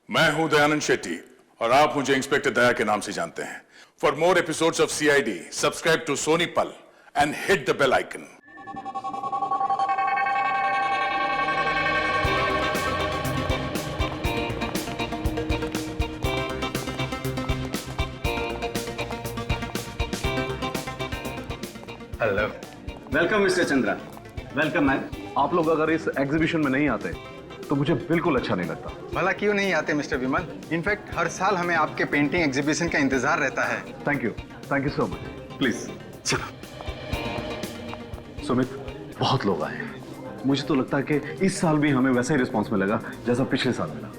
मैं हूं दयानंद शेट्टी और आप मुझे इंस्पेक्टर दया के नाम से जानते हैं। For more episodes of CID, subscribe to Sony Pal and hit the bell icon. Hello, welcome mister Chandra. Welcome ma'am. आप लोग अगर इस एग्जीबिशन में नहीं आते तो मुझे बिल्कुल अच्छा नहीं लगता। भला क्यों नहीं आते मिस्टर विमल? इनफैक्ट हर साल हमें आपके पेंटिंग एग्जीबिशन का इंतजार रहता है। Thank you so much. Please चलो। सुमित, बहुत लोग आए हैं। मुझे तो लगता है कि इस साल भी हमें वैसा ही रिस्पॉन्स मिलेगा जैसा पिछले साल मिला।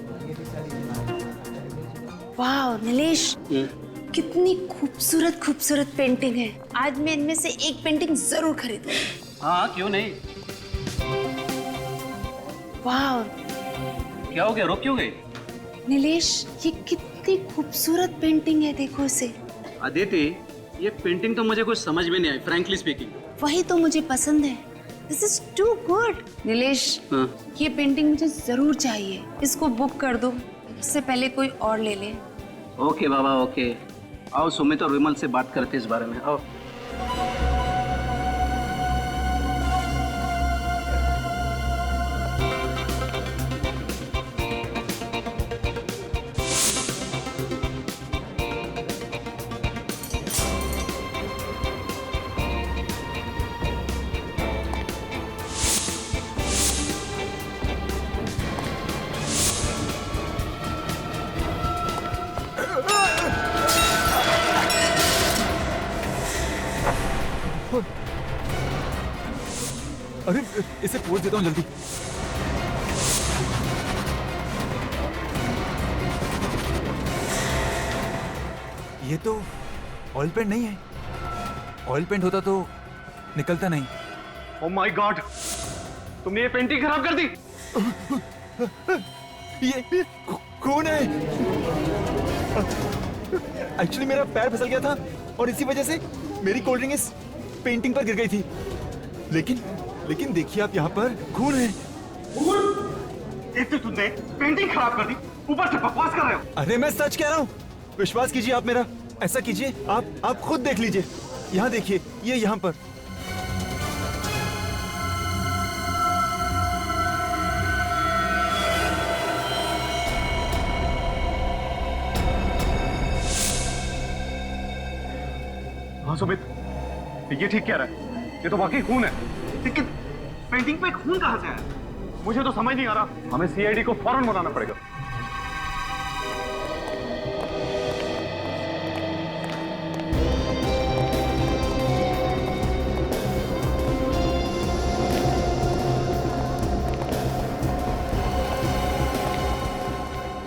वाह नीलेश, कितनी खूबसूरत खूबसूरत पेंटिंग है। आज मैं इनमें से एक पेंटिंग जरूर खरीदूंगी। हाँ क्यों नहीं। वाह क्या हो गया, रोक क्यों गई? नीलेश, ये कितनी खूबसूरत पेंटिंग है, देखो इसे। अदिति, ये पेंटिंग तो मुझे कुछ समझ में नहीं आई, फ्रैंकली स्पीकिंग। वही तो मुझे पसंद है। This is too good. Nilesh, ये पेंटिंग मुझे जरूर चाहिए। इसको बुक कर दो, इससे पहले कोई और ले ले। ओके बाबा, ओके। आओ सुमित और विमल से बात करते इस बारे में। आओ। अरे इसे पोज देता हूँ जल्दी। ये तो ऑयल पेंट नहीं है। ऑयल पेंट होता तो निकलता नहीं। ओह माय गॉड, तुमने ये पेंटिंग खराब कर दी। ये कौन है? एक्चुअली मेरा पैर फिसल गया था और इसी वजह से मेरी कोल्ड ड्रिंक इस पेंटिंग पर गिर गई थी। लेकिन देखिए आप, यहाँ पर खून है। एक तो तुमने पेंटिंग खराब कर दी, ऊपर से बकवास कर रहे हो। अरे मैं सच कह रहा हूँ, विश्वास कीजिए आप मेरा। ऐसा कीजिए, आप खुद देख लीजिए। यहाँ देखिए, ये यहाँ पर। हाँ सुमित, ये ठीक कह रहा है। ये तो वाकई खून है। लेकिन पेंटिंग पे खून कहाँ से आया? मुझे तो समझ नहीं आ रहा। हमें CID को फौरन बुलाना पड़ेगा।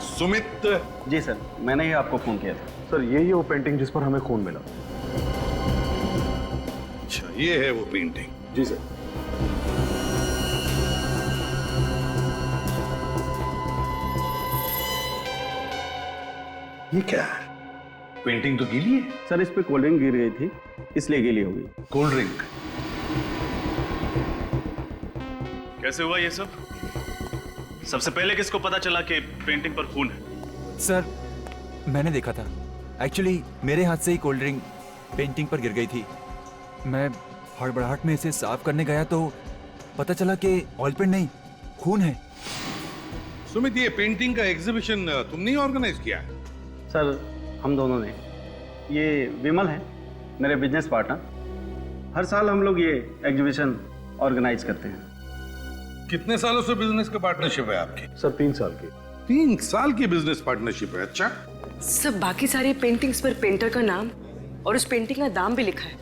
सुमित, जी सर, मैंने ही आपको फोन किया था। सर यही है वो पेंटिंग जिस पर हमें खून मिला। अच्छा ये है वो पेंटिंग। जी सर। ये क्या है? पेंटिंग तो गीली है। सर इस पे कोल्ड ड्रिंक गिर गई थी, इसलिए गीली हो गई। Cold drink? कैसे हुआ ये सब? सबसे पहले किसको पता चला कि पेंटिंग पर खून है? सर मैंने देखा था। एक्चुअली मेरे हाथ से ही कोल्ड ड्रिंक पेंटिंग पर गिर गई थी। मैं हड़बड़ाहट में इसे साफ करने गया तो पता चला कि ऑयल पेंट नहीं, खून है। सुमित, ये पेंटिंग का एग्जीबिशन तुमने ही ऑर्गेनाइज किया है? सर हम दोनों ने। ये विमल है मेरे बिजनेस पार्टनर। हर साल हम लोग ये एग्जीबिशन ऑर्गेनाइज करते हैं। कितने सालों से बिजनेस का पार्टनरशिप है आपकी? सर 3 साल की। 3 साल की बिजनेस पार्टनरशिप है। अच्छा, सब बाकी सारी पेंटिंग्स पर पेंटर का नाम और उस पेंटिंग का दाम भी लिखा है,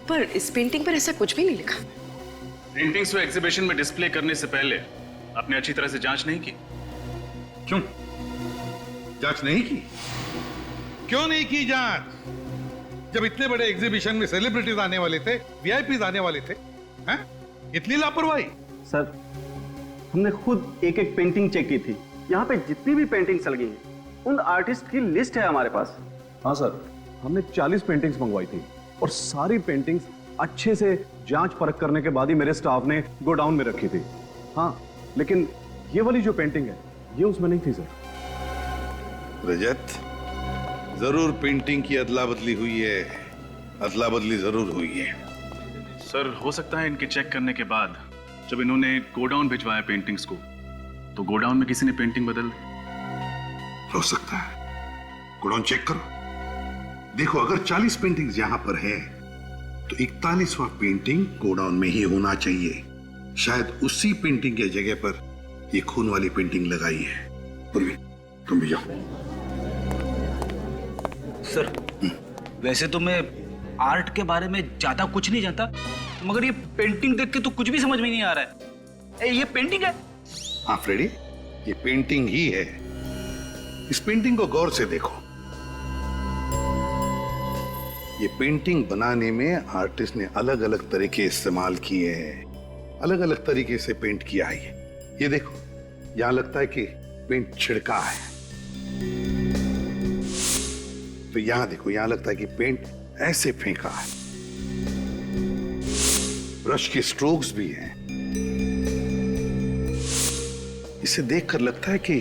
पर इस पेंटिंग पर ऐसा कुछ भी नहीं लिखा। पेंटिंग्स को एग्जीबिशन में डिस्प्ले करने से पहले आपने अच्छी तरह से जांच नहीं की? क्यों जांच नहीं की? क्यों नहीं की जांच? जब इतने बड़े एग्जीबिशन में सेलिब्रिटीज आने वाले थे, VIPs आने वाले थे, हैं? इतनी लापरवाही? सर हमने खुद एक एक पेंटिंग चेक की थी। यहाँ पे जितनी भी पेंटिंग्स लगी हैं उन आर्टिस्ट की लिस्ट है हमारे पास। हाँ सर, हमने 40 पेंटिंग्स मंगवाई थी और सारी पेंटिंग्स अच्छे से जांच परख करने के बाद ही मेरे स्टाफ ने गोडाउन में रखी थी। हाँ, लेकिन ये वाली जो पेंटिंग है ये उसमें नहीं थी सर। रजत, जरूर पेंटिंग की अदला बदली हुई है, अदला बदली जरूर हुई है। सर हो सकता है इनके चेक करने के बाद जब इन्होंने गोडाउन भिजवाया पेंटिंग्स को तो गोडाउन में किसी ने पेंटिंग बदल दी। हो सकता है। गोडाउन चेक करो, देखो अगर 40 पेंटिंग्स यहां पर है तो 41वां पेंटिंग गोडाउन में ही होना चाहिए। शायद उसी पेंटिंग के जगह पर ये खून वाली पेंटिंग लगाई है। पूर्वी, तुम भी जाओ। सर वैसे तो मैं आर्ट के बारे में ज्यादा कुछ नहीं जानता, मगर ये पेंटिंग देख के तो कुछ भी समझ में नहीं आ रहा है। ये पेंटिंग है? हाँ फ्रेडी, ये पेंटिंग ही है। इस पेंटिंग को गौर से देखो। ये पेंटिंग बनाने में आर्टिस्ट ने अलग अलग तरीके इस्तेमाल किए हैं, अलग अलग तरीके से पेंट किया है। ये देखो, यहां लगता है कि पेंट छिड़का है, तो यहां देखो, यहां लगता है कि पेंट ऐसे फेंका है। ब्रश के स्ट्रोक्स भी हैं। इसे देखकर लगता है कि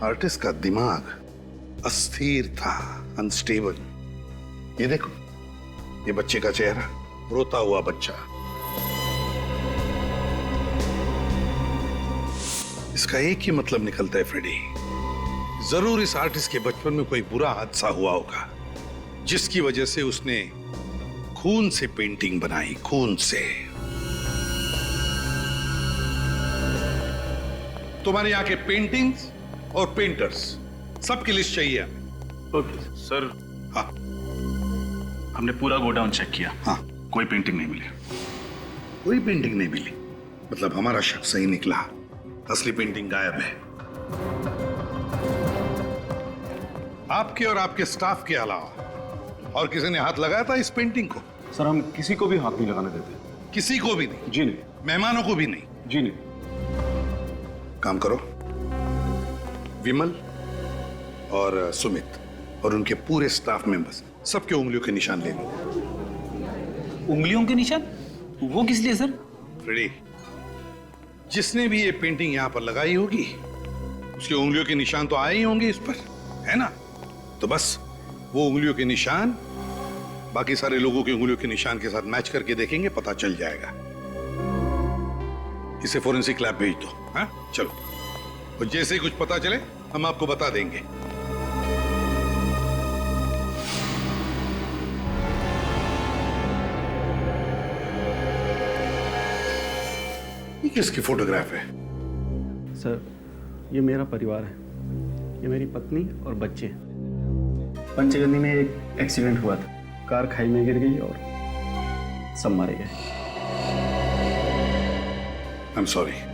आर्टिस्ट का दिमाग अस्थिर था, अनस्टेबल। ये देखो, ये बच्चे का चेहरा, रोता हुआ बच्चा। इसका एक ही मतलब निकलता है फ्रेडी, जरूर इस आर्टिस्ट के बचपन में कोई बुरा हादसा हुआ होगा जिसकी वजह से उसने खून से पेंटिंग बनाई, खून से। तुम्हारे यहाँ के पेंटिंग्स और पेंटर्स सबकी लिस्ट चाहिए हमें। Okay sir. हाँ, हमने पूरा गोडाउन चेक किया। हाँ, कोई पेंटिंग नहीं मिली। कोई पेंटिंग नहीं मिली? मतलब हमारा शक सही निकला, असली पेंटिंग गायब है। आपके और आपके स्टाफ के अलावा और किसी ने हाथ लगाया था इस पेंटिंग को? सर हम किसी को भी हाथ नहीं लगाने देते। किसी को भी नहीं? जी नहीं। मेहमानों को भी नहीं? जी नहीं। काम करो, विमल और सुमित और उनके पूरे स्टाफ मेंबर्स सबके उंगलियों के निशान ले लो। उंगलियों के निशान? वो किस लिए सर? फ्रेडी, जिसने भी ये पेंटिंग यहां पर लगाई होगी उसके उंगलियों के निशान तो आए ही होंगे इस पर, है ना? तो बस वो उंगलियों के निशान बाकी सारे लोगों के उंगलियों के निशान के साथ मैच करके देखेंगे, पता चल जाएगा। इसे फोरेंसिक लैब भेज दो। हाँ चलो, और जैसे ही कुछ पता चले हम आपको बता देंगे। ये किसकी फोटोग्राफ है? सर ये मेरा परिवार है, ये मेरी पत्नी और बच्चे। पंचगंदी में एक एक्सीडेंट हुआ था, कार खाई में गिर गई और सब मारे गए। I am sorry.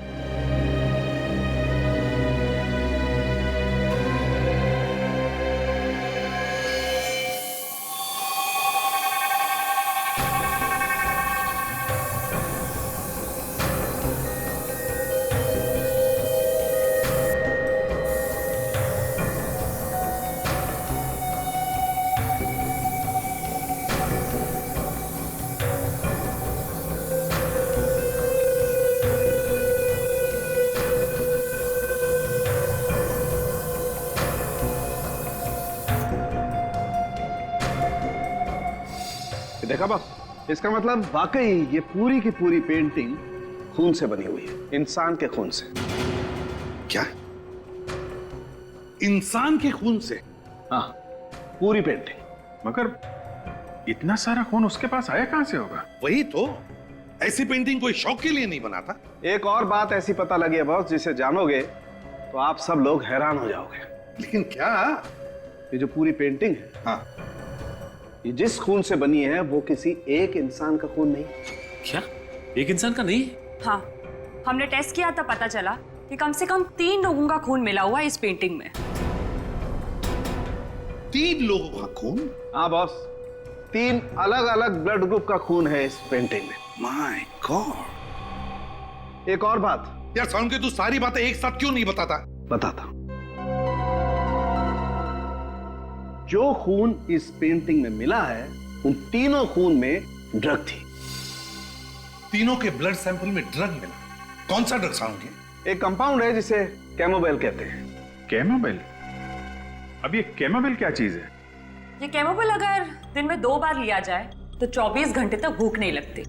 देखा बस, इसका मतलब वाकई ये पूरी की पूरी पेंटिंग खून से बनी हुई है, इंसान के खून से। क्या? इंसान के खून से? हाँ, पूरी पेंटिंग। मगर इतना सारा खून उसके पास आया कहां से होगा? वही तो, ऐसी पेंटिंग कोई शौक के लिए नहीं बनाता। एक और बात ऐसी पता लगी है बॉस, जिसे जानोगे तो आप सब लोग हैरान हो जाओगे। लेकिन क्या? ये जो पूरी पेंटिंग है, हाँ, ये जिस खून से बनी है वो किसी एक इंसान का खून नहीं। क्या? एक इंसान का नहीं? हाँ, हमने टेस्ट किया था, पता चला कि कम से कम 3 लोगों का खून मिला हुआ है इस पेंटिंग में। 3 लोगों का खून? हाँ बॉस, 3 अलग अलग ब्लड ग्रुप का खून है इस पेंटिंग में। My God. एक और बात यार साउंड के, तू सारी बातें एक साथ क्यों नहीं बताता? बताता। जो खून इस पेंटिंग में मिला है उन तीनों खून में ड्रग थी। तीनों के ब्लड सैंपल में ड्रग मिला? कौन सा ड्रग साउंड के? एक कंपाउंड है जिसे कैमोबेल कहते हैं। कैमोबेल? अब ये कैमोमिल क्या चीज है? ये कैमोमिल अगर दिन में 2 बार लिया जाए तो 24 घंटे तक भूख नहीं लगती।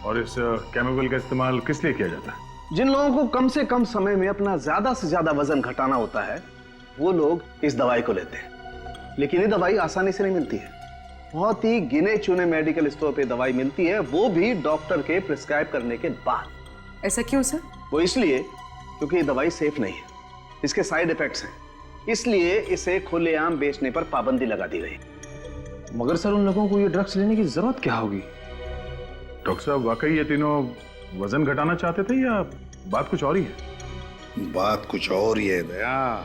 और इस कैमोमिल का इस्तेमाल किस लिए किया जाता है? जिन लोगों को कम से कम समय में अपना ज्यादा से ज्यादा वजन घटाना होता है वो लोग इस दवाई को लेते हैं। लेकिन ये दवाई आसानी से नहीं मिलती है। बहुत ही गिने चुने मेडिकल स्टोर पे दवाई मिलती है, वो भी डॉक्टर के प्रिस्क्राइब करने के बाद। ऐसा क्यों सर? वो इसलिए क्योंकि ये दवाई सेफ नहीं है, इसके साइड इफेक्ट्स हैं, इसलिए इसे खुलेआम बेचने पर पाबंदी लगा दी गई। मगर सर उन लोगों को ये ड्रग्स लेने की जरूरत क्या होगी? डॉक्टर साहब वाकई ये तीनों वजन घटाना चाहते थे या बात कुछ और ही है? बात कुछ और ही है दया।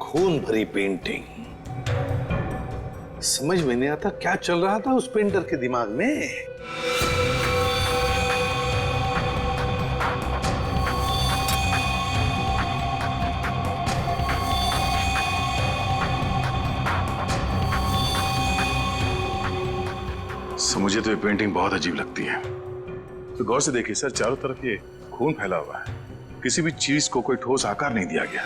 खून भरी पेंटिंग, समझ में नहीं आता क्या चल रहा था उस पेंटर के दिमाग में। मुझे तो ये पेंटिंग बहुत अजीब लगती है। तो गौर से देखिए सर, चारों तरफ ये खून फैला हुआ है, किसी भी चीज को कोई ठोस आकार नहीं दिया गया।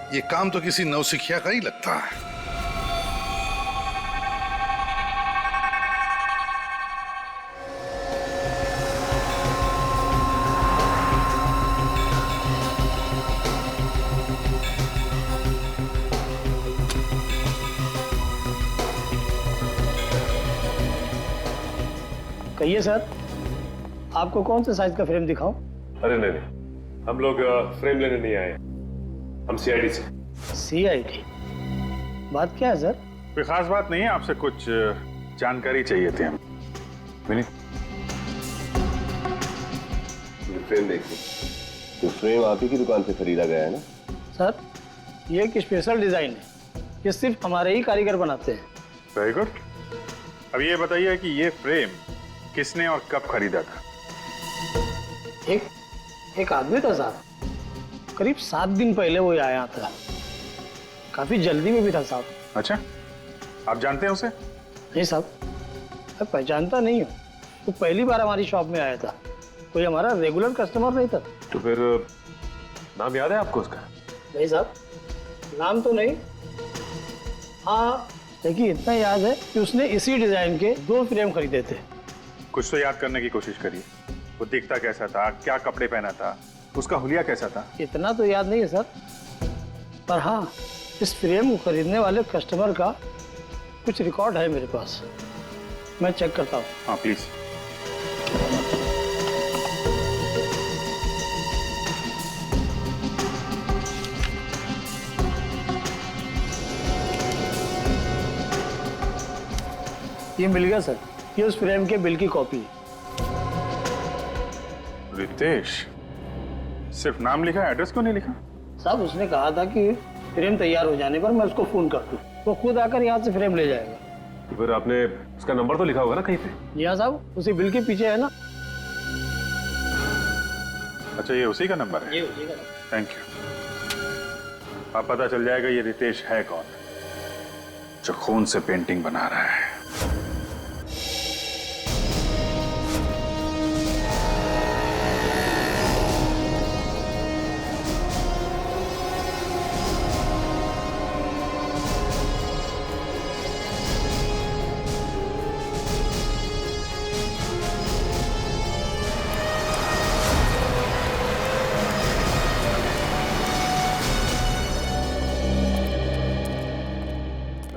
ये काम तो किसी नौसिखिया का ही लगता है। कहिए सर, आपको कौन से साइज का फ्रेम दिखाऊं? अरे नहीं, हम लोग फ्रेम लेने नहीं आए, हम सीआईडी से। सीआईडी? बात क्या है सर? कोई खास बात नहीं है, आपसे कुछ जानकारी चाहिए थी हम। विनीत, फ्रेम देखिए, तो फ्रेम आप ही की दुकान से खरीदा गया है ना? सर, ये एक स्पेशल डिजाइन है, ये सिर्फ हमारे ही कारीगर बनाते हैं। Very good. अब ये बताइए कि ये फ्रेम किसने और कब खरीदा था? एक आदमी था साहब, करीब 7 दिन पहले वो आया था, काफी जल्दी में भी था साहब। अच्छा, आप जानते हैं उसे? नहीं साहब, मैं पहचानता नहीं हूँ, वो पहली बार हमारी शॉप में आया था, कोई हमारा रेगुलर कस्टमर नहीं था। तो फिर नाम याद है आपको उसका? नहीं साहब, नाम तो नहीं। हाँ, देखिए इतना याद है कि उसने इसी डिजाइन के 2 फ्रेम खरीदे थे। कुछ तो याद करने की कोशिश करिए। वो दिखता कैसा था, क्या कपड़े पहना था, उसका हुलिया कैसा था? इतना तो याद नहीं है सर, पर हाँ, इस फ्रेम को खरीदने वाले कस्टमर का कुछ रिकॉर्ड है मेरे पास, मैं चेक करता हूँ। हाँ प्लीज। ये मिल गया सर, ये उस फ्रेम के बिल की कॉपी है। रितेश, सिर्फ नाम लिखा है, एड्रेस क्यों नहीं लिखा? साहब उसने कहा था कि फ्रेम तैयार हो जाने पर मैं उसको फोन कर दूं, वो खुद आकर यहाँ से फ्रेम ले जाएगा। तो फिर आपने उसका नंबर तो लिखा होगा ना कहीं पे? जी हाँ साहब, उसी बिल के पीछे है ना। अच्छा, ये उसी का नंबर है? ये उसी का नंबर। Thank you. अब पता चल जाएगा ये रितेश है कौन, जो खून से पेंटिंग बना रहा है।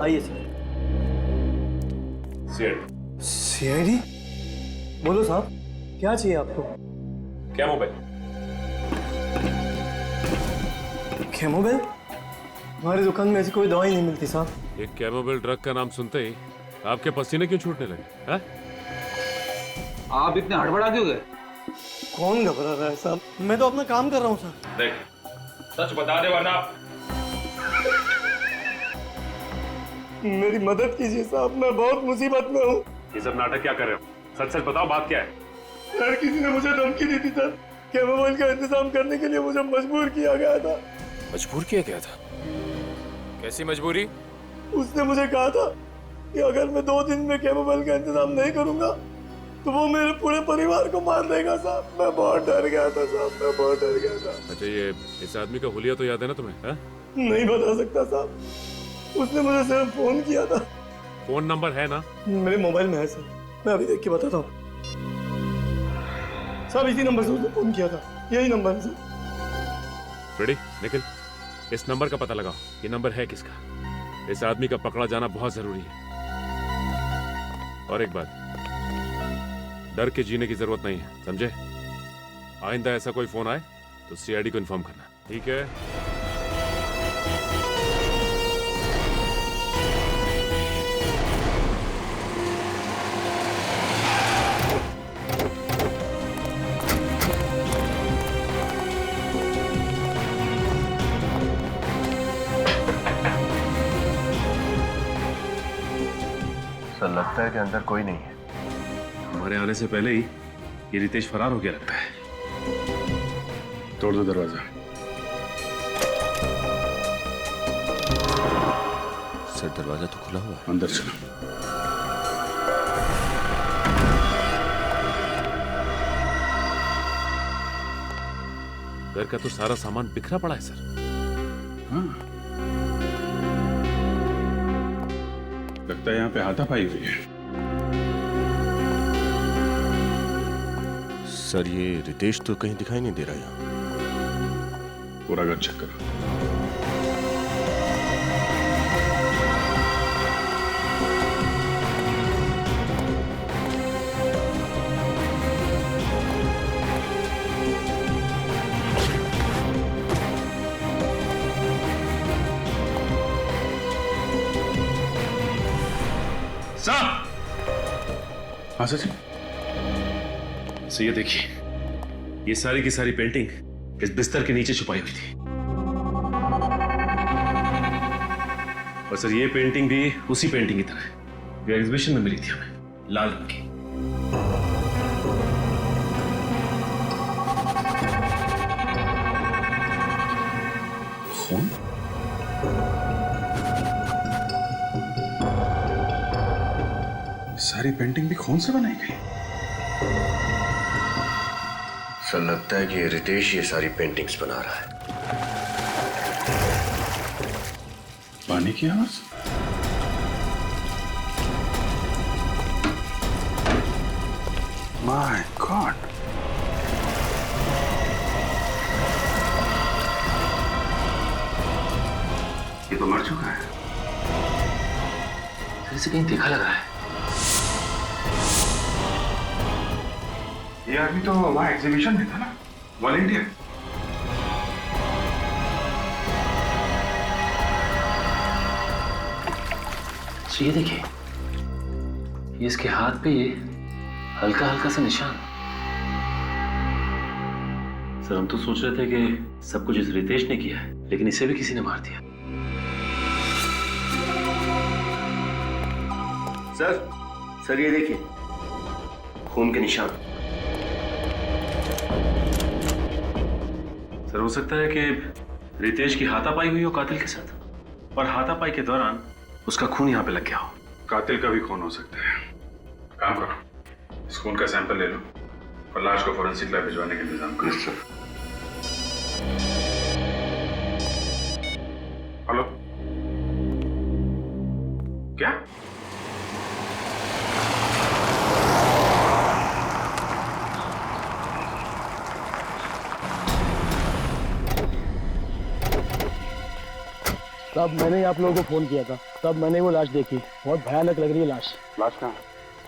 आइए सर। सीआईडी? बोलो साहब, क्या चाहिए आपको? क्या मोबाइल? कैमोबेल? हमारी दुकान में ऐसी कोई दवाई नहीं मिलती साहब। एक कैमोबेल ड्रग का नाम सुनते ही आपके पसीने क्यों छूटने लगे? हाँ? आप इतने हड़बड़ा क्यों गए? कौन घबरा रहा है साहब? मैं तो अपना काम कर रहा हूँ सर। देख, सच बता दे वरना मेरी मदद कीजिए साहब, मैं बहुत मुसीबत में हूँ। ये सब नाटक क्या कर रहे हो? सच सच बताओ, बात क्या है? यार किसी ने मुझे धमकी दी थी सर, कैमोमाइल का इंतजाम करने के लिए मुझे मजबूर किया गया था। मजबूर किया गया था? कैसी मजबूरी? उसने मुझे कहा था कि अगर मैं 2 दिन में कैमोमाइल का इंतजाम नहीं करूंगा तो वो मेरे पूरे परिवार को मार देगा साहब। मैं बहुत डर गया था साहब, मैं बहुत डर गया था। अच्छा, ये इस आदमी का हुलिया तो याद है ना तुम्हें? है? नहीं बता सकता साहब, उसने मुझे सिर्फ फोन किया था। फोन नंबर है ना? मेरे मोबाइल में है सर, मैं अभी देख के बताता हूँ। सर इसी नंबर से उसने फोन किया था, यही नंबर है सर। रेडी, निखिल, इस नंबर का पता लगाओ। ये नंबर है किसका? इस आदमी का पकड़ा जाना बहुत जरूरी है। और एक बात, डर के जीने की जरूरत नहीं है, समझे? आइंदा ऐसा कोई फोन आए तो सीआईडी को इन्फॉर्म करना, ठीक है? सर लगता है कि अंदर कोई नहीं है। हमारे आने से पहले ही ये रितेश फरार हो गया लगता है। तोड़ दो दरवाजा। सर दरवाजा तो खुला हुआ है। अंदर चलो। घर का तो सारा सामान बिखरा पड़ा है सर। हाँ। लगता है यहाँ पे हाथापाई हुई है। सर ये रितेश तो कहीं दिखाई नहीं दे रहा यहाँ। पूरा घर चेक करो। हाँ सच। ये देखिए, ये सारी की सारी पेंटिंग इस बिस्तर के नीचे छुपाई हुई थी। और सर ये पेंटिंग भी उसी पेंटिंग की तरह है जो एग्जीबिशन में मिली थी हमें, लाल रंग की। खून? सारी पेंटिंग भी खून से बनाई गई। सर लगता है कि रितेश ये सारी पेंटिंग्स बना रहा है। पानी की आवाज? माय गॉड, ये तो मर चुका है। इसे कहीं देखा लग रहा है। ये आदमी तो वहां एग्जीबिशन में था ना, वॉलंटियर। ये देखिए, ये इसके हाथ पे ये हल्का हल्का सा निशान। सर हम तो सोच रहे थे कि सब कुछ इस रितेश ने किया है, लेकिन इसे भी किसी ने मार दिया। सर ये देखिए, खून के निशान। सर हो सकता है कि रितेश की हाथापाई हुई हो कातिल के साथ, और हाथापाई के दौरान उसका खून यहाँ पे लग गया हो। कातिल का भी खून हो सकता है। काम करो, इस खून का सैंपल ले लो और लाश को फोरेंसिक लैब भिजवाने का इंतजाम करो। सर। हेलो, क्या? तब मैंने ही आप लोगों को फोन किया था, तब मैंने वो लाश देखी। बहुत भयानक लग रही है लाश। लाश कहाँ?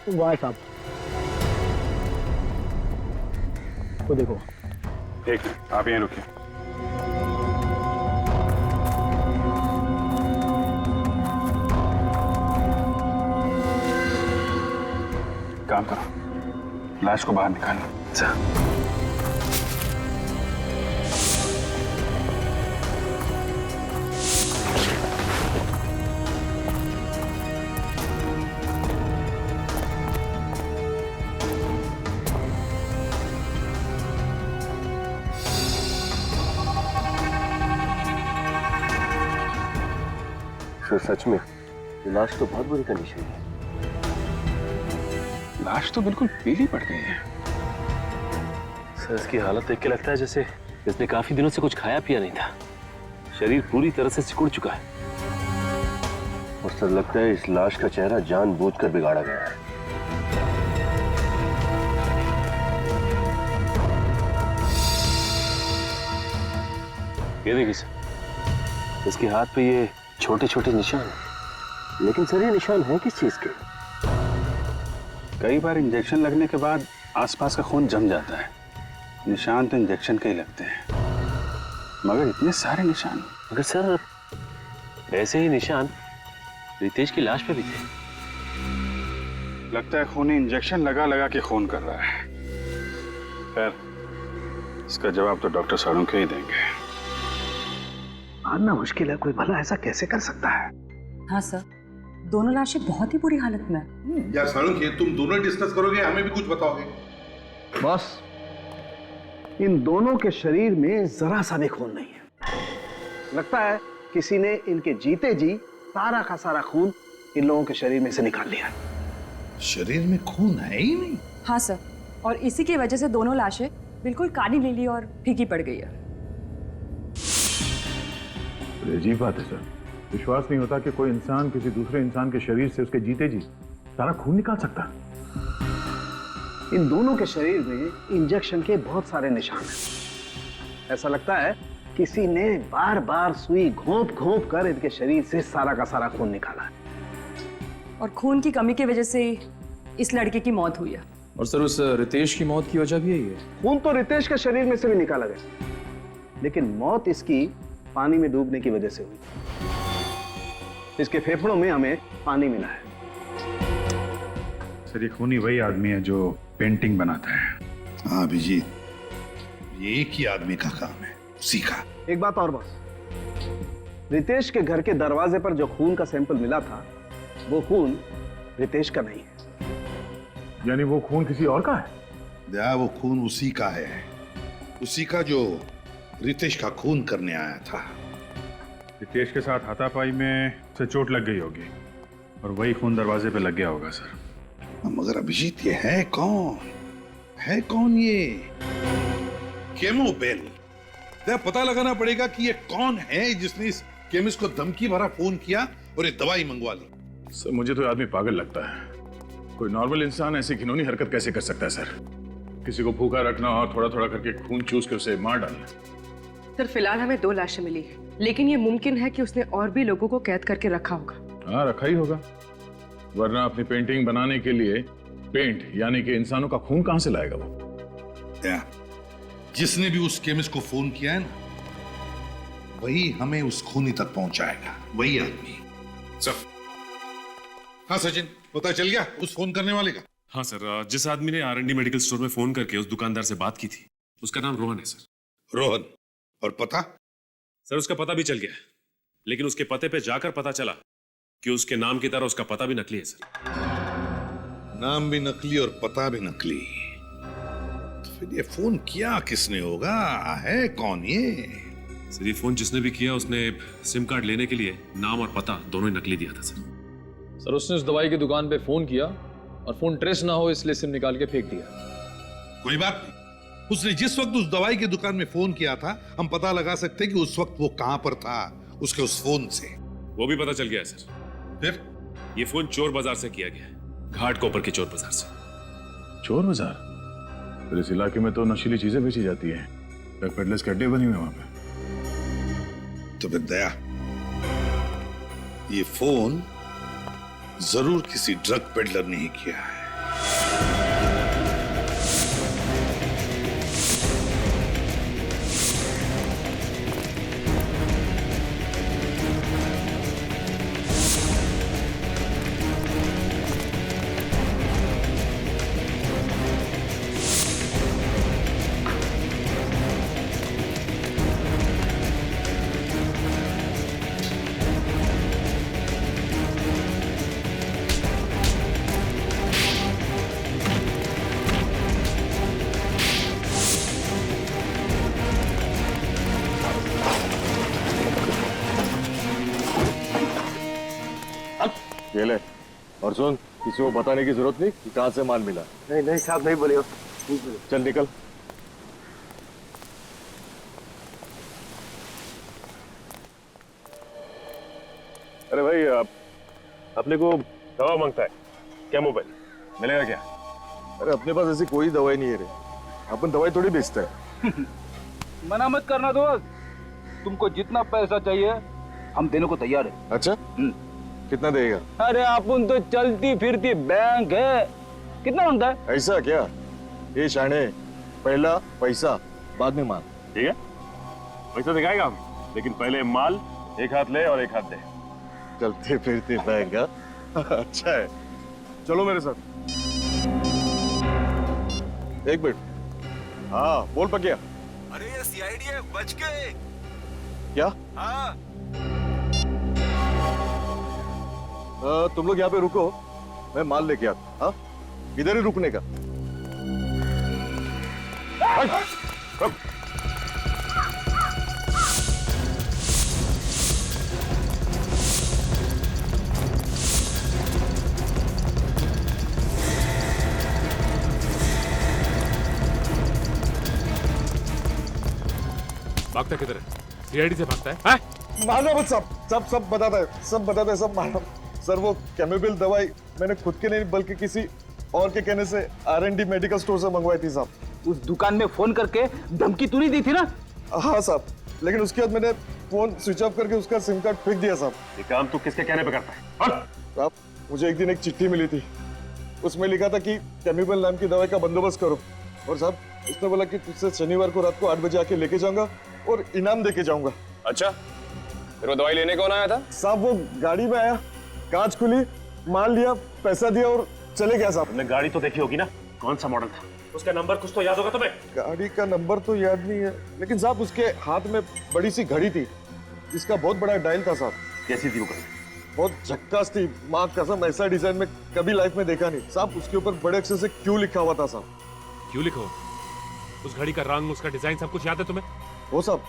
वहाँ है साहब, वो देखो। एक मिनट, आप यहीं रुकिए। काम करो, लाश को बाहर निकालो। सच में ये लाश तो बहुत बुरी कंडीशन है। लाश तो बिल्कुल पीली पड़ गई है। सर इसकी हालत देख के लगता है जैसे इसने काफी दिनों से कुछ खाया पिया नहीं था। शरीर पूरी तरह से सिकुड़ चुका है और सर लगता है इस लाश का चेहरा जानबूझकर बिगाड़ा गया है। ये देखिए सर, इसके हाथ पे ये छोटे छोटे निशान हैं। लेकिन सर ये निशान है किस चीज के? कई बार इंजेक्शन लगने के बाद आसपास का खून जम जाता है। निशान तो इंजेक्शन के ही लगते हैं, मगर इतने सारे निशान। मगर सर ऐसे ही निशान रितेश की लाश पे भी थे। लगता है खूनी इंजेक्शन लगा लगा के खून कर रहा है। खैर इसका जवाब तो डॉक्टर साळुंखे ही देंगे। मानना मुश्किल है, कोई भला ऐसा कैसे कर सकता है? हाँ सर, दोनों लाशें बहुत ही बुरी हालत में हैं। यार साळुंखे, तुम दोनों डिस्कस करोगे, हमें भी कुछ बताओगे? बॉस, इन दोनों के शरीर में जरा सा भी खून नहीं है। लगता है किसी ने इनके जीते जी सारा का सारा खून इन लोगों के शरीर में से निकाल लिया। शरीर में खून है ही नहीं। हाँ सर, और इसी की वजह से दोनों लाशें बिल्कुल काली नीली और फीकी पड़ गई है। अजीब बात है सर, विश्वास नहीं होता कि कोई इंसान किसी दूसरे इंसान के शरीर से उसके जीते जी सारा खून निकाल सकता है। इन दोनों के शरीर में इंजेक्शन के बहुत सारे निशान हैं। ऐसा लगता है किसी ने बार बार सुई घोंप घोंप कर इनके शरीर से सारा का सारा खून निकाला है। और खून की कमी की वजह से इस लड़के की मौत हुई है। और सर उस रितेश की मौत की वजह भी यही है। खून तो रितेश के शरीर में से भी निकाला गया, लेकिन मौत इसकी पानी में डूबने की वजह से हुई। इसके फेफड़ों में हमें पानी मिला है। सर ये खूनी वही आदमी है जो पेंटिंग बनाता है। हाँ अभिजीत, ये एक ही आदमी का काम है, उसी का। एक बात और बॉस, रितेश के घर के दरवाजे पर जो खून का सैंपल मिला था वो खून रितेश का नहीं है। यानी वो खून किसी और का है? दया, वो खून उसी का है, उसी का जो रितेश का खून करने आया था। रितेश के साथ हाथापाई में से चोट लग गई होगी और वही खून दरवाजे पे लग गया होगा सर। मगर अभिजीत ये है कौन? है कौन ये? केमोबेल। पता लगाना पड़ेगा कि ये कौन है जिसने इस केमिस्ट को धमकी भरा फोन किया और ये दवाई मंगवा ली। सर मुझे तो आदमी पागल लगता है। कोई नॉर्मल इंसान ऐसी घिनौनी हरकत कैसे कर सकता है सर? किसी को भूखा रखना और थोड़ा थोड़ा करके खून चूस के उसे मार डालना। सर फिलहाल हमें 2 लाशें मिली, लेकिन ये मुमकिन है कि उसने और भी लोगों को कैद करके रखा होगा। हाँ रखा ही होगा, वरना अपनी पेंटिंग बनाने के लिए पेंट यानी कि इंसानों का खून कहां से लाएगा वो? जिसने भी उस केमिस्ट को फोन किया है ना, वही हमें उस खूनी तक पहुंचाएगा, वही आदमी। सर, हाँ सचिन, पता चल गया उस फोन करने वाले का? हाँ सर, जिस आदमी ने R&D मेडिकल स्टोर में फोन करके उस दुकानदार से बात की थी, उसका नाम रोहन है सर। रोहन? और पता? सर उसका पता भी चल गया, लेकिन उसके पते पे जाकर पता चला कि उसके नाम की तरह उसका पता भी नकली है सर। नाम भी नकली और पता भी नकली, तो फिर ये फोन किया किसने होगा? है कौन ये? सर ये फोन जिसने भी किया उसने सिम कार्ड लेने के लिए नाम और पता दोनों ही नकली दिया था सर। सर उसने उस दवाई की दुकान पे फोन किया और फोन ट्रेस ना हो इसलिए सिम निकाल के फेंक दिया। कोई बात नहीं, उसने जिस वक्त उस दवाई की दुकान में फोन किया था, हम पता लगा सकते कि उस वक्त वो कहां पर था उसके उस फोन से। वो भी पता चल गया है सर। फिर ये फोन चोर बाजार से किया गया है, घाट कोपर के चोर बाजार से। चोर बाजार? फिर इस इलाके में तो नशीली चीजें बेची जाती है, ड्रग पेडलर्स के अड्डे बने हुए वहां पे। तो फिर दया, ये फोन जरूर किसी ड्रग पेडलर ने ही किया है। ये ले। और सुन, किसी को बताने की जरूरत नहीं कि कहाँ से माल मिला। नहीं नहीं साहब, नहीं बोलिए। चल निकल। अरे भाई, अपने को दवा मांगता है क्या? मोबाइल मिलेगा क्या? अरे अपने पास ऐसी कोई दवाई नहीं है रे, अपन दवाई थोड़ी बेचते हैं। मना मत करना दोस्त, तुमको जितना पैसा चाहिए हम देने को तैयार है। अच्छा, कितना देगा? अरे अपन तो चलती फिरती बैंक है, कितना मांगता है? ऐसा क्या? ये शाने, पहला पैसा बाद में माल। ठीक है, पैसा दिखाएगा हम, लेकिन पहले माल एक हाथ ले और एक हाथ दे। चलते फिरते बैंक। अच्छा है, चलो मेरे साथ। एक मिनट। हाँ बोल पकिया। अरे ये सीआईडी है, बच के। क्या? हाँ। तुम लोग यहाँ पे रुको, मैं माल लेके आता। हाँ, इधर ही रुकने का। भागता किधर है? सीआईडी से भागता है? हाँ? मालूम है सब बताता है, सब बताता है, सब मालूम। सर वो कैमोबिल दवाई मैंने खुद के नहीं बल्कि किसी और के कहने से R&D मेडिकल स्टोर से मंगवाई थी साहब। उस दुकान में फोन करके धमकी तूने दी थी ना? हाँ साहब, लेकिन उसके बाद मैंने फोन स्विच ऑफ करके उसका सिम कार्ड फेंक दिया साहब। ये काम तू किसके कहने पे करता है? साहब मुझे एक दिन एक चिट्ठी मिली थी, उसमें लिखा था कि कैमोबिल नाम की दवाई का बंदोबस्त करो। और साहब उसने बोला कि तुझसे शनिवार को रात को 8 बजे आके लेके जाऊंगा और इनाम देके जाऊंगा। अच्छा, फिर वो दवाई लेने कौन आया था? साहब वो गाड़ी में आया, कांच खुली, माल लिया, पैसा दिया और चले गया साहब। तुमने गाड़ी तो देखी होगी ना, कौन सा मॉडल था? उसका नंबर कुछ तो याद होगा तुम्हें? गाड़ी का नंबर तो याद नहीं है, लेकिन साहब उसके हाथ में बड़ी सी घड़ी थी जिसका बहुत बड़ा डायल था साहब। कैसी थी वो घड़ी? बहुत झक्कास थी, माँ कसम ऐसा डिजाइन में कभी लाइफ में देखा नहीं साहब। उसके ऊपर बड़े अक्षर से क्यू लिखा हुआ था साहब। क्यों लिखो? उस घड़ी का रंग, उसका डिजाइन सब कुछ याद है तुम्हें? वो सब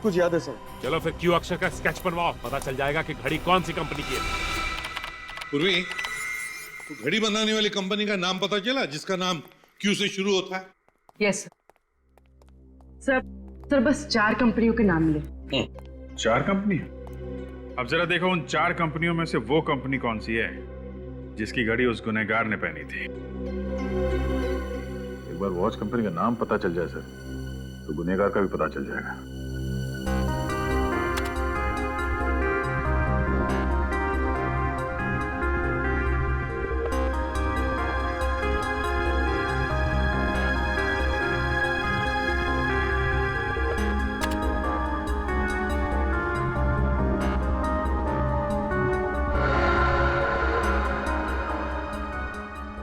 कुछ याद है सर। चलो फिर क्यू अक्षर का स्केच बनवाओ, पता चल जाएगा कि घड़ी कौन सी कंपनी की है। पूर्वी, तो घड़ी बनाने वाली कंपनी का नाम पता चला जिसका नाम क्यू से शुरू होता है? यस सर, बस 4 कंपनियों के नाम मिले। 4 कंपनी? अब जरा देखो उन 4 कंपनियों में से वो कंपनी कौन सी है जिसकी घड़ी उस गुनहगार ने पहनी थी। एक बार वॉच कंपनी का नाम पता चल जाए सर, तो गुनहगार का भी पता चल जाएगा।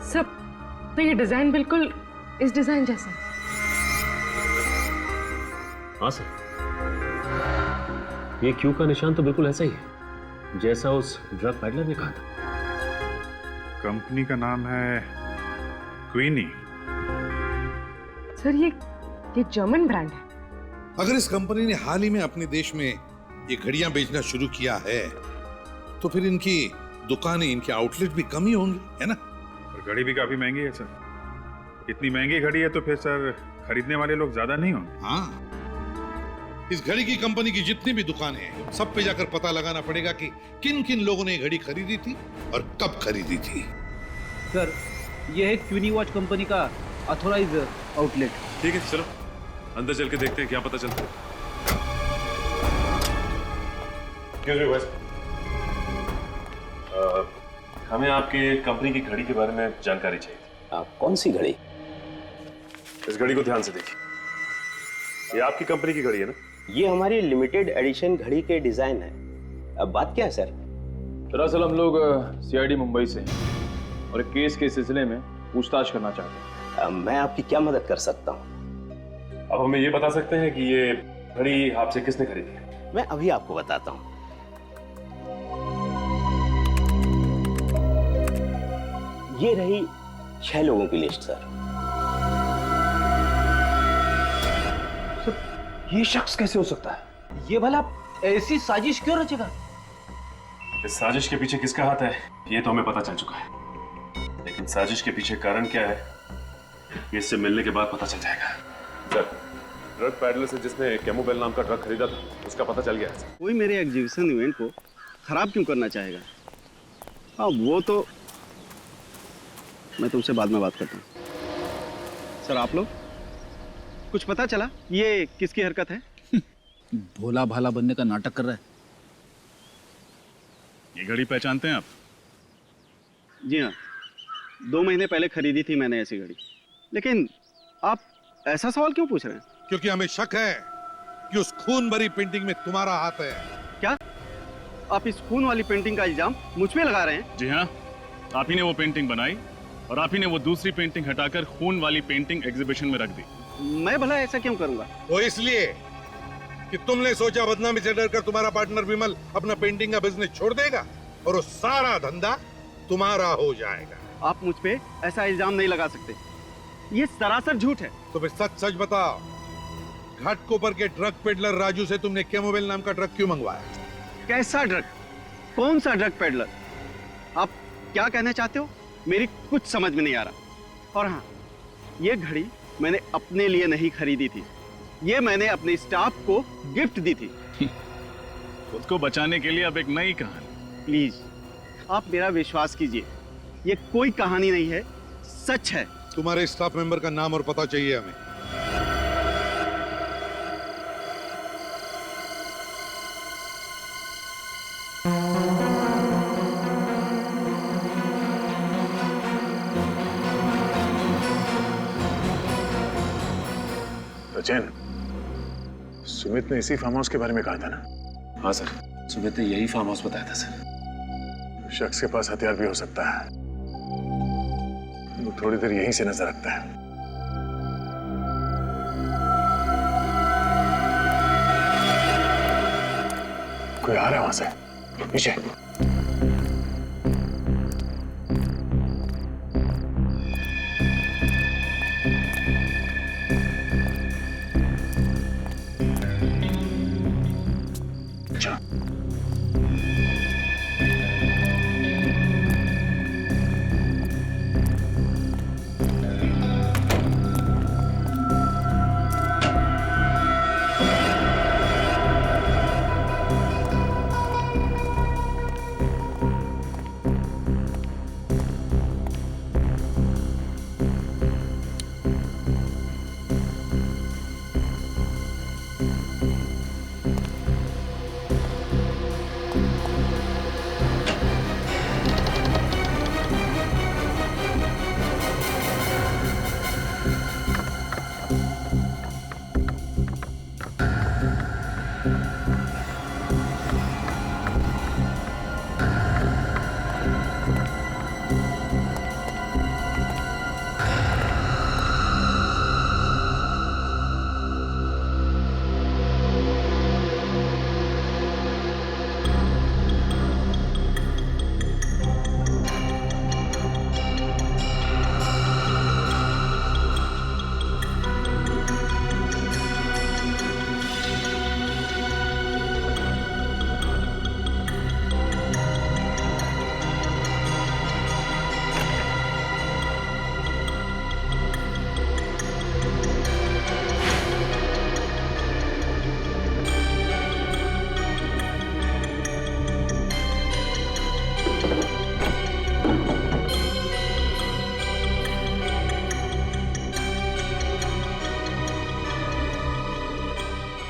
सब तो ये डिजाइन बिल्कुल इस डिजाइन जैसा। हाँ सर, ये क्यू का निशान तो बिल्कुल ऐसा ही है जैसा उस ड्रग पैडलर ने कहा था। कंपनी का नाम है क्वीनी। सर ये जर्मन ब्रांड है। अगर इस कंपनी ने हाल ही में अपने देश में ये घड़ियां बेचना शुरू किया है तो फिर इनकी दुकानें, इनके आउटलेट भी कम ही होंगे, है ना? और घड़ी भी काफी महंगी है सर। इतनी महंगी घड़ी है तो फिर सर खरीदने वाले लोग ज्यादा नहीं होंगे। हाँ, इस घड़ी की कंपनी की जितनी भी दुकानें हैं सब पे जाकर पता लगाना पड़ेगा कि किन किन लोगों ने घड़ी खरीदी थी और कब खरीदी थी। सर ये है क्वीनी वॉच कंपनी का ऑथोराइज आउटलेट। ठीक है, चलो अंदर चल के देखते हैं क्या पता चलता है। हमें आपके कंपनी की घड़ी के बारे में जानकारी चाहिए। कौन सी घड़ी? इस घड़ी को ध्यान से देखिए, ये आपकी कंपनी की घड़ी है ना? ये हमारी लिमिटेड एडिशन घड़ी के डिजाइन है। अब बात क्या है सर? दरअसल हम लोग सीआईडी मुंबई से हैं और एक केस के सिलसिले में पूछताछ करना चाहते हैं। मैं आपकी क्या मदद कर सकता हूँ? अब हमें ये बता सकते हैं कि ये घड़ी आपसे किसने खरीदी है? मैं अभी आपको बताता हूँ। ये रही 6 लोगों की लिस्ट सर। ये शख्स कैसे हो सकता है? ये भला ऐसी साजिश क्यों रचेगा? इस साजिश के पीछे किसका हाथ है ये तो हमें पता चल चुका है, लेकिन साजिश के पीछे कारण क्या है ये इससे मिलने के बाद पता चल जाएगा। सर, ड्रग पैडलर से जिसने कैमोबेल नाम का ड्रग खरीदा था उसका पता चल गया है। कोई मेरे एग्जीबिशन इवेंट को खराब क्यों करना चाहेगा? हाँ, वो तो मैं तुमसे बाद में बात करता हूँ। सर, आप लोग कुछ पता चला ये किसकी हरकत है? भोला भाला बनने का नाटक कर रहा है। ये घड़ी पहचानते हैं आप? जी हाँ, 2 महीने पहले खरीदी थी मैंने ऐसी घड़ी। लेकिन आप ऐसा सवाल क्यों पूछ रहे हैं? क्योंकि हमें शक है कि उस खून भरी पेंटिंग में तुम्हारा हाथ है। क्या आप इस खून वाली पेंटिंग का इल्जाम मुझ पे लगा रहे हैं? जी हाँ, आप ही ने वो पेंटिंग बनाई और आप ही ने वो दूसरी पेंटिंग हटाकर खून वाली पेंटिंग एग्जीबिशन में रख दी। मैं भला ऐसा क्यों करूंगा? वो इसलिए कि तुमने सोचा बदनामी से डरकर तुम्हारा पार्टनर विमल अपना पेंटिंग का बिजनेस छोड़ देगा और वो सारा धंधा तुम्हारा हो जाएगा। आप मुझ पे ऐसा इल्जाम नहीं लगा सकते, ये सरासर झूठ है। तो फिर सच सच बताओ, घाटकोपर के ड्रग पेडलर राजू से तुमने कैमोबेल नाम का ड्रग क्यों मंगवाया? कैसा ड्रग? कौन सा ड्रग पेडलर? आप क्या कहना चाहते हो? मेरी कुछ समझ में नहीं आ रहा। और हाँ, ये घड़ी मैंने अपने लिए नहीं खरीदी थी, ये मैंने अपने स्टाफ को गिफ्ट दी थी। खुद को बचाने के लिए अब एक नई कहानी। प्लीज आप मेरा विश्वास कीजिए, ये कोई कहानी नहीं है, सच है। तुम्हारे स्टाफ मेंबर का नाम और पता चाहिए हमें। सचिन, सुमित ने इसी फार्म हाउस के बारे में कहा था ना? हाँ सर, सुमित ने यही फार्म हाउस बताया था सर। शख्स के पास हथियार भी हो सकता है, वो थोड़ी देर यहीं से नजर रखता है। कोई आ रहा है वहां से, पीछे।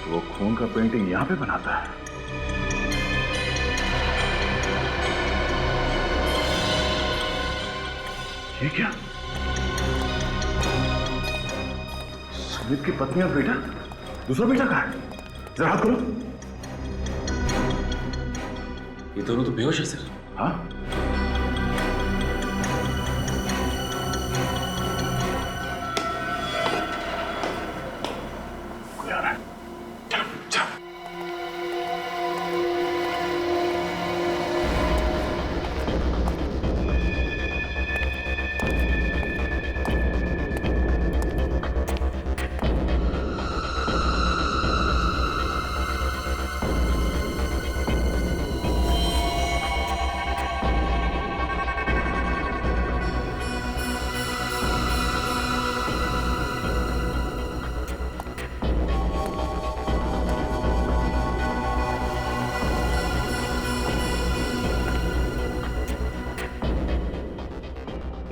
वो खून का पेंटिंग यहां पे बनाता है। ये क्या? सुमित की पत्नी और बेटा? दूसरा बेटा कहाँ है? जरा हाथ खोलो। ये दोनों तो बेहोश है सर। हाँ? कोई आ रहा है। चलो, चलो।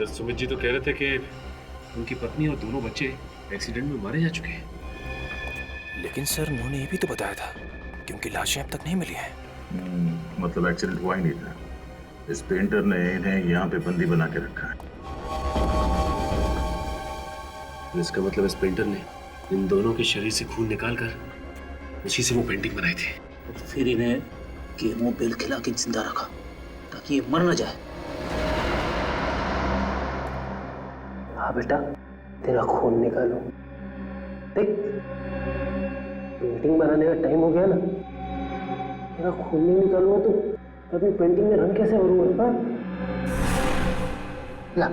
सर सुमित जी तो कह रहे थे कि उनकी पत्नी और दोनों बच्चे एक्सीडेंट में मारे जा चुके हैं। लेकिन सर उन्होंने ये भी तो बताया था कि उनकी लाशें अब तक नहीं मिली हैं। मतलब एक्सीडेंट हुआ ही नहीं था। इस पेंटर ने इन्हें यहाँ पे बंदी बना के रखा है। तो इसका मतलब इस पेंटर ने इन दोनों के शरीर से खून निकालकर उसी से वो पेंटिंग बनाई थी। फिर इन्हें केमो बेल खिला के जिंदा रखा ताकि ये मर न जाए। हाँ बेटा, तेरा खून निकालो। देख, पेंटिंग बनाने का टाइम हो गया ना, तेरा खून नहीं निकालूंगा तो अभी पेंटिंग में रंग कैसे भरूंगा? ला।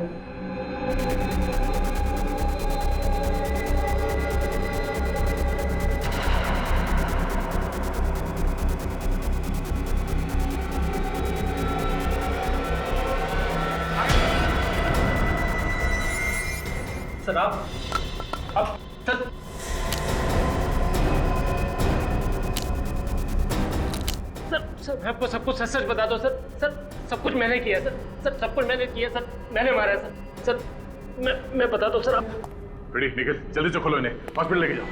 सर आप सर सर मैं आपको सब कुछ सच सच बता दो सर। सर सब कुछ मैंने किया सर। सर सब कुछ मैंने किया सर। मैंने मारा है सर। सर मैं बता दो सर। आप रेडी निकल, जल्दी से खोलो इन्हें, हॉस्पिटल लेके जाओ।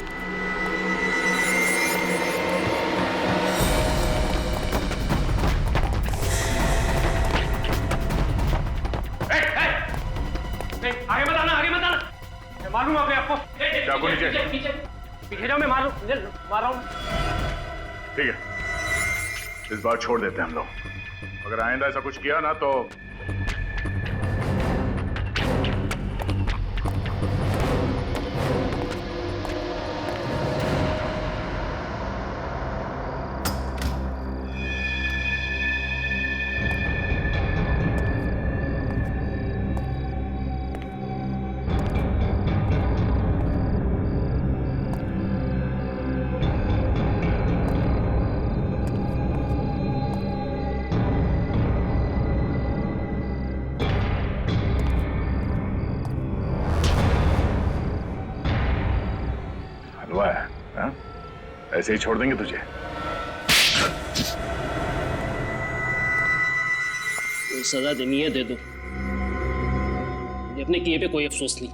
आगे मत आना, आगे मत आना। मैं मारूंगा अपने आपको। चाकू नीचे। पीछे जाओ, मैं मार रहा हूँ। ठीक है, इस बार छोड़ देते हैं हम लोग। अगर आइंदा ऐसा कुछ किया ना तो ऐसे ही छोड़ देंगे तुझे? कोई सजा देनी है दे दो, अपने किए पे कोई अफसोस नहीं।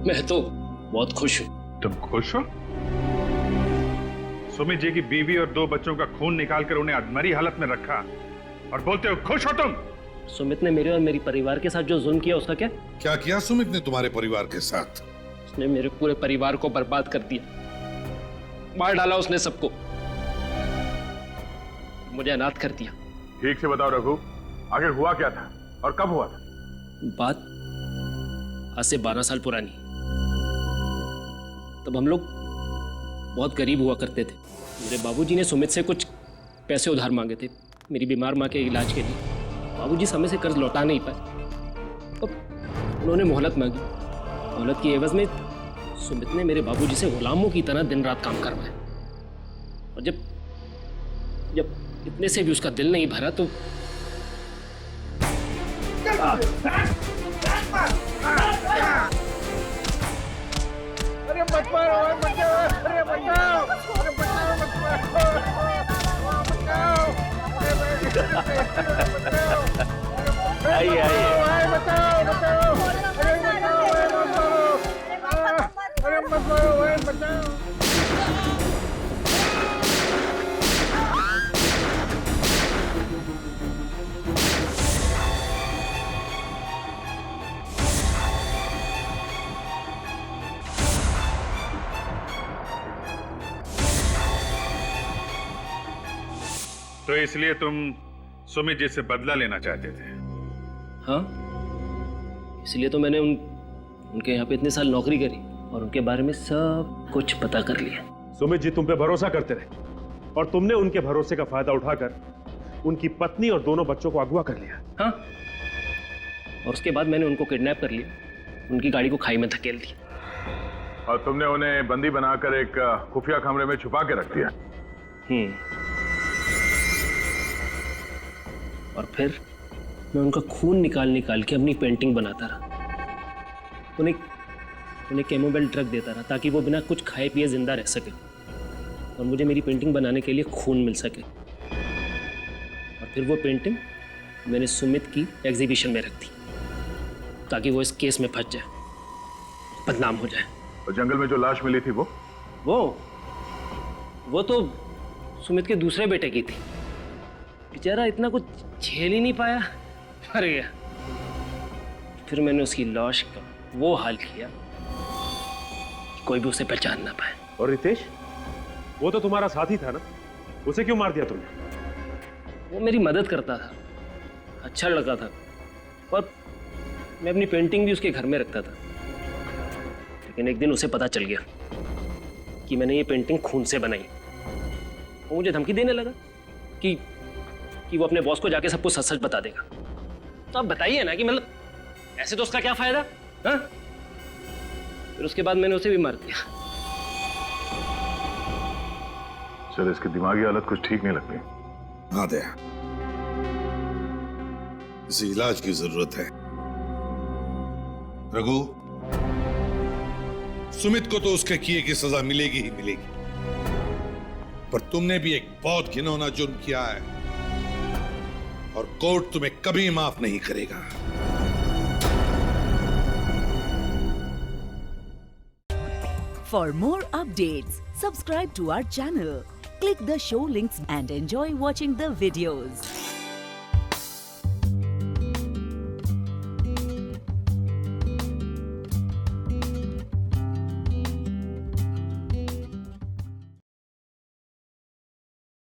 मैं तो बहुत खुश हूँ। तुम खुश हो? सुमित जी की बीवी और 2 बच्चों का खून निकालकर उन्हें अधमरी हालत में रखा और बोलते हो खुश हो तुम? सुमित ने मेरे और मेरी परिवार के साथ जो जुल्म किया उसका क्या? क्या किया सुमित ने तुम्हारे परिवार के साथ? उसने मेरे पूरे परिवार को बर्बाद कर दिया, मार डाला उसने सबको, मुझे अनाथ कर दिया। ठीक से बताओ रघु, आखिर हुआ क्या था और कब हुआ था? बात आज से 12 साल पुरानी। तब हम लोग बहुत गरीब हुआ करते थे। मेरे बाबूजी ने सुमित से कुछ पैसे उधार मांगे थे मेरी बीमार माँ के इलाज के लिए। बाबूजी समय से कर्ज लौटा नहीं पाए, तो उन्होंने मोहलत मांगी। मोहलत की एवज में सुमित ने मेरे बाबूजी से गुलामों की तरह दिन रात काम करवाया, और जब इतने से भी उसका दिल नहीं भरा तो अरे मत मारो, अरे बचाओ, अरे बचाओ, आइए आइए, बचाओ, अरे मत मारो, बचाओ। तो इसलिए तुम सुमित जी से बदला लेना चाहते थे? हाँ, इसलिए तो मैंने उनके यहाँ पे इतने साल नौकरी करी और उनके बारे में सब कुछ पता कर लिया। सुमित जी तुम पे भरोसा करते रहे और तुमने उनके भरोसे का फायदा उठाकर उनकी पत्नी और दोनों बच्चों को अगवा कर लिया। हाँ, और उसके बाद मैंने उनको किडनैप कर लिया, उनकी गाड़ी को खाई में धकेल दी। और तुमने उन्हें बंदी बनाकर एक खुफिया कमरे में छुपा के रख दिया। और फिर मैं उनका खून निकाल के अपनी पेंटिंग बनाता रहा। उन्हें केमोबेल ड्रग देता रहा ताकि वो बिना कुछ खाए पिए जिंदा रह सके और मुझे मेरी पेंटिंग बनाने के लिए खून मिल सके। और फिर वो पेंटिंग मैंने सुमित की एग्जीबिशन में रख दी। ताकि वो इस केस में फंस जाए, बदनाम हो जाए। और जंगल में जो लाश मिली थी वो तो सुमित के दूसरे बेटे की थी। बेचारा इतना कुछ झेल ही नहीं पाया, मर गया। फिर मैंने उसकी लाश का वो हाल किया कि कोई भी उसे पहचान ना पाए। और रितेश, वो तो तुम्हारा साथी था ना, उसे क्यों मार दिया तुमने? वो मेरी मदद करता था, अच्छा लड़का था, पर मैं अपनी पेंटिंग भी उसके घर में रखता था। लेकिन एक दिन उसे पता चल गया कि मैंने ये पेंटिंग खून से बनाई। वो मुझे धमकी देने लगा कि वो अपने बॉस को जाके सब कुछ सच सच बता देगा। तो आप बताइए ना कि मतलब ऐसे तो उसका क्या फायदा? हाँ? फिर उसके बाद मैंने उसे भी मार दिया। चल, इसकी दिमागी हालत कुछ ठीक नहीं लगती। हाँ दया, इसे इलाज की जरूरत है। रघु, सुमित को तो उसके किए की सजा मिलेगी ही मिलेगी, पर तुमने भी एक बहुत घिनौना जुर्म किया है और कोर्ट तुम्हें कभी माफ नहीं करेगा। For more updates, subscribe to our channel, click the show links and enjoy watching the videos.